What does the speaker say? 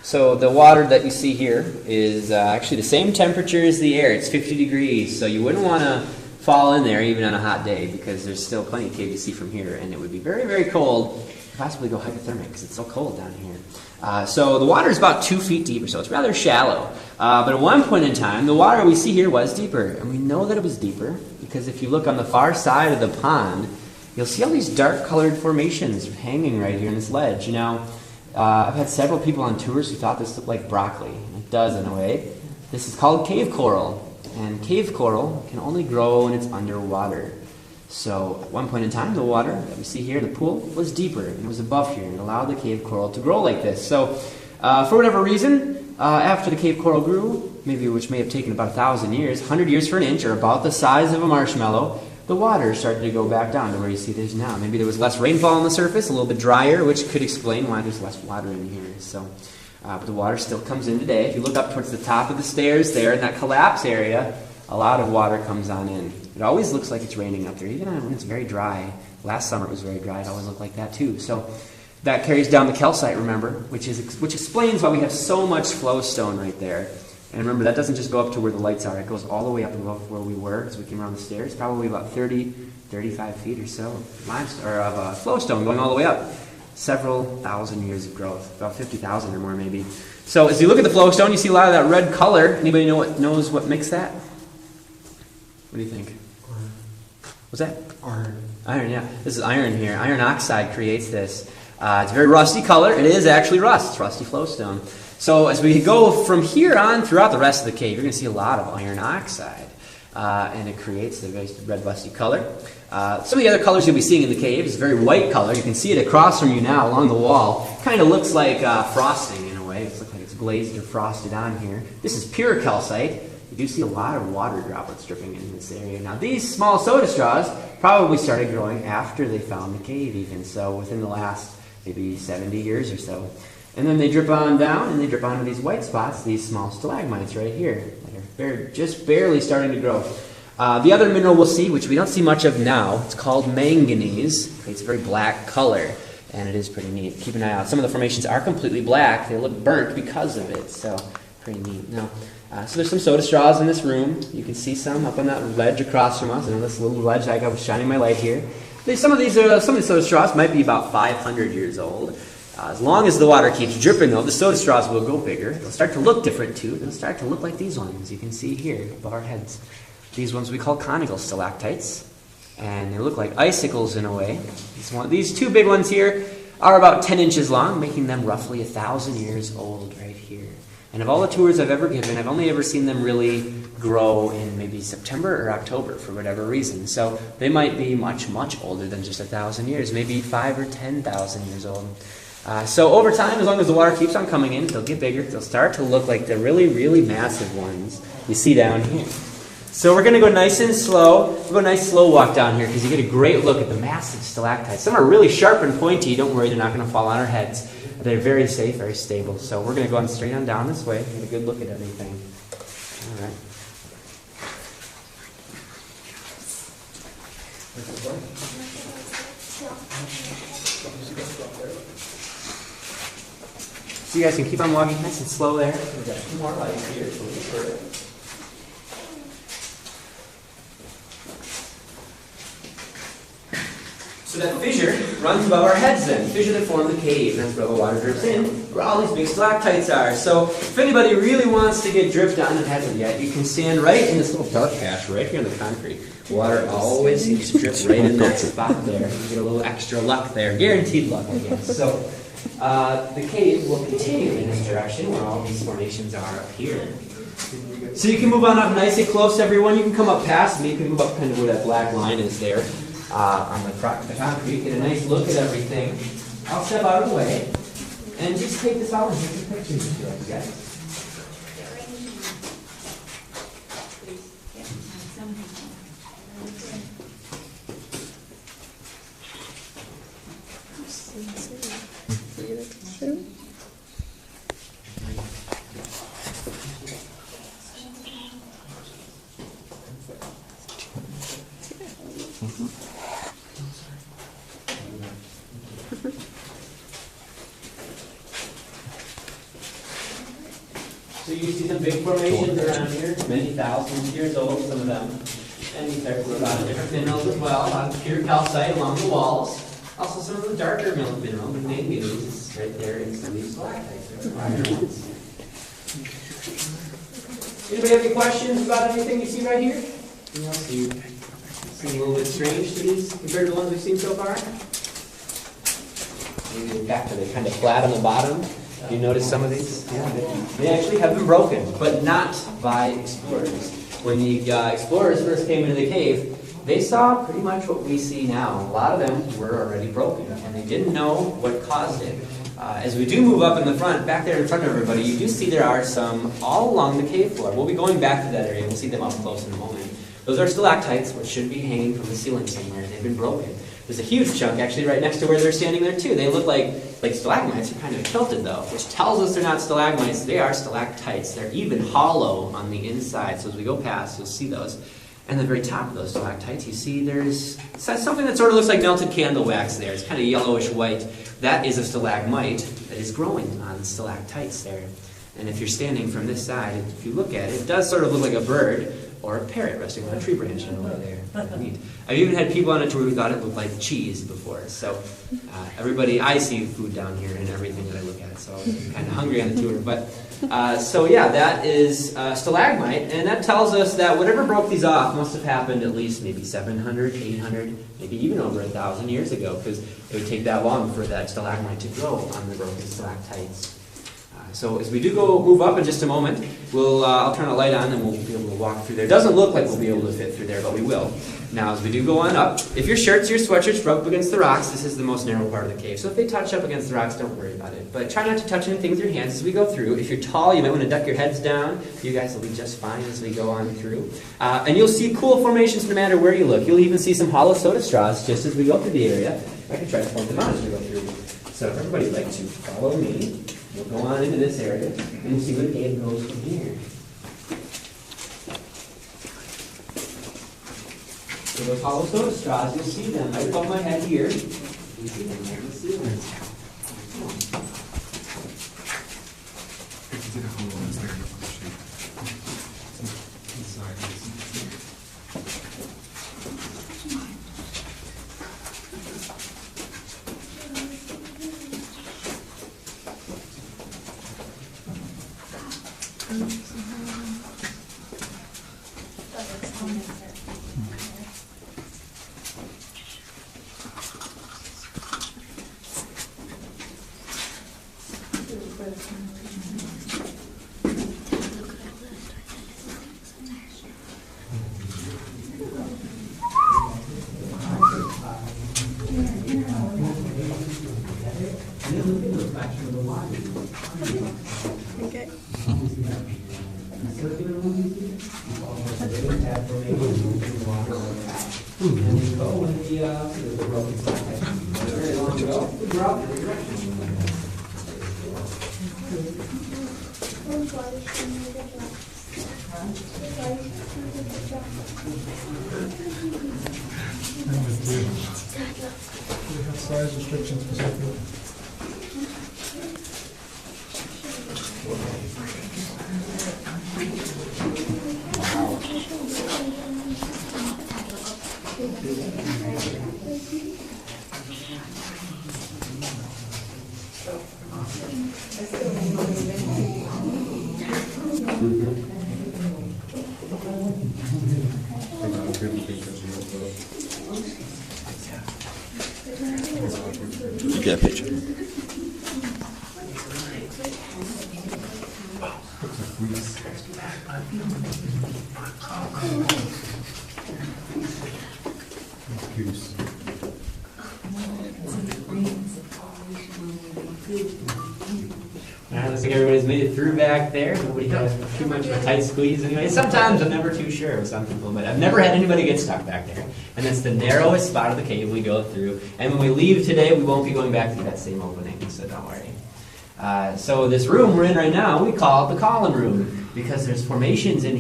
So the water that you see here is actually the same temperature as the air. It's 50 degrees, so you wouldn't want to fall in there even on a hot day because there's still plenty of cave to see from here, and it would be very, very cold. Possibly go hypothermic because it's so cold down here. So the water is about 2 feet deeper, so it's rather shallow. But at one point in time, the water we see here was deeper, and we know that it was deeper because if you look on the far side of the pond, you'll see all these dark-colored formations hanging right here in this ledge. Now, I've had several people on tours who thought this looked like broccoli, and it does in a way. This is called cave coral, and cave coral can only grow when it's underwater. So at one point in time, the water that we see here in the pool was deeper, and it was above here, and it allowed the cave coral to grow like this. So for whatever reason, after the cave coral grew, maybe which may have taken about 1,000 years, 100 years for an inch, or about the size of a marshmallow, the water started to go back down to where you see it is now. Maybe there was less rainfall on the surface, a little bit drier, which could explain why there's less water in here. So, but the water still comes in today. If you look up towards the top of the stairs there in that collapse area, a lot of water comes on in. It always looks like it's raining up there, even when it's very dry. Last summer it was very dry. It always looked like that too. So that carries down the calcite, remember, which explains why we have so much flowstone right there. And remember, that doesn't just go up to where the lights are. It goes all the way up above where we were as we came around the stairs. Probably about 30, 35 feet or so of flowstone going all the way up. Several thousand years of growth, about 50,000 or more maybe. So as you look at the flowstone, you see a lot of that red color. Anybody knows what makes that? What do you think? Iron. What's that? Iron. Iron, yeah. This is iron here. Iron oxide creates this. It's a very rusty color. It is actually rust. It's rusty flowstone. So as we go from here on throughout the rest of the cave, you're going to see a lot of iron oxide. And it creates the very red rusty color. Some of the other colors you'll be seeing in the cave is a very white color. You can see it across from you now along the wall. Kind of looks like frosting in a way. It looks like it's glazed or frosted on here. This is pure calcite. You do see a lot of water droplets dripping in this area. Now these small soda straws probably started growing after they found the cave even. So within the last maybe 70 years or so. And then they drip on down, and they drip onto these white spots, these small stalagmites right here, that are just barely starting to grow. The other mineral we'll see, which we don't see much of now, it's called manganese. It's a very black color, and it is pretty neat. Keep an eye out. Some of the formations are completely black. They look burnt because of it, so pretty neat. Now, so there's some soda straws in this room. You can see some up on that ledge across from us, and this little ledge I was shining my light here. Some of these soda straws might be about 500 years old. As long as the water keeps dripping, though, the soda straws will go bigger. They'll start to look different, too. They'll start to look like these ones you can see here above our heads. These ones we call conical stalactites, and they look like icicles in a way. These two big ones here are about 10 inches long, making them roughly 1,000 years old right here. And of all the tours I've ever given, I've only ever seen them really grow in maybe September or October for whatever reason. So they might be much, much older than just 1,000 years, maybe 5,000 or 10,000 years old. So over time, as long as the water keeps on coming in, they'll get bigger. They'll start to look like the really, really massive ones you see down here. So we're going to go nice and slow. We'll go a nice slow walk down here because you get a great look at the massive stalactites. Some are really sharp and pointy. Don't worry, they're not going to fall on our heads. They're very safe, very stable. So we're going to go on straight on down this way. Get a good look at everything. All right. So you guys can keep on walking nice and slow there. We've got 2 more lights here. So that fissure runs above our heads then. Fissure that form the cave. That's where the water drips in, where all these big stalactites are. So if anybody really wants to get dripped on and hasn't yet, you can stand right in this little dark patch right here in the concrete. Water always seems to drip right in that spot there. You get a little extra luck there. Guaranteed luck, I guess. So the cave will continue in this direction where all these formations are up here. So you can move on up nice and close, everyone. You can come up past me. You can move up kind of where that black line is there. On the concrete, get a nice look at everything. I'll step out of the way and just take this out and take some pictures if you like, guys. So you see some big formations around here, many thousands of years old, some of them. And these are a lot of different minerals as well, a lot of pure calcite along the walls. Also some of the darker minerals, the manganese right there in some of these stalactites. Anybody have any questions about anything you see right here? Anything else you seem a little bit strange to these compared to the ones we've seen so far? Maybe back to the kind of flat on the bottom. You notice some of these? Yeah, they actually have been broken, but not by explorers. When the explorers first came into the cave, they saw pretty much what we see now. A lot of them were already broken, and they didn't know what caused it. As we do move up in the front, back there in front of everybody, you do see there are some all along the cave floor. We'll be going back to that area. We'll see them up close in a moment. Those are stalactites, which should be hanging from the ceiling somewhere. They've been broken. There's a huge chunk actually right next to where they're standing there too. They look like stalagmites. They're kind of tilted though, which tells us they're not stalagmites. They are stalactites. They're even hollow on the inside. So as we go past, you'll see those. And at the very top of those stalactites, you see there's something that sort of looks like melted candle wax there. It's kind of yellowish white. That is a stalagmite that is growing on stalactites there. And if you're standing from this side, if you look at it, it does sort of look like a bird or a parrot resting on a tree branch in a way there. Neat. I've even had people on a tour who thought it looked like cheese before. So everybody, I see food down here and everything that I look at. So I'm kind of hungry on the tour. But so yeah, that is stalagmite. And that tells us that whatever broke these off must have happened at least maybe 700, 800, maybe even over 1,000 years ago. Because it would take that long for that stalagmite to grow on the broken stalactites. So as we do move up in just a moment, I'll turn a light on and we'll be able to walk through there. It doesn't look like we'll be able to fit through there, but we will. Now as we do go on up, if your shirts or your sweatshirts rub up against the rocks, this is the most narrow part of the cave. So if they touch up against the rocks, don't worry about it. But try not to touch anything with your hands as we go through. If you're tall, you might want to duck your heads down. You guys will be just fine as we go on through. And you'll see cool formations no matter where you look. You'll even see some hollow soda straws just as we go through the area. I can try to point them out as we go through. So if everybody would like to follow me. We'll go on into this area, and we'll see where the cave goes from here. So those hollow soda straws, you'll see them right above my head here. You see them there in the ceiling. Okay. We have size restrictions for some Get a picture. Looks like everybody's made it through back there. Nobody has too much of a tight squeeze anyway. Sometimes I'm never too sure with some people, but I've never had anybody get stuck back there. And that's the narrowest spot of the cave we go through. And when we leave today, we won't be going back through that same opening, so don't worry. So this room we're in right now, we call it the column room because there's formations in here.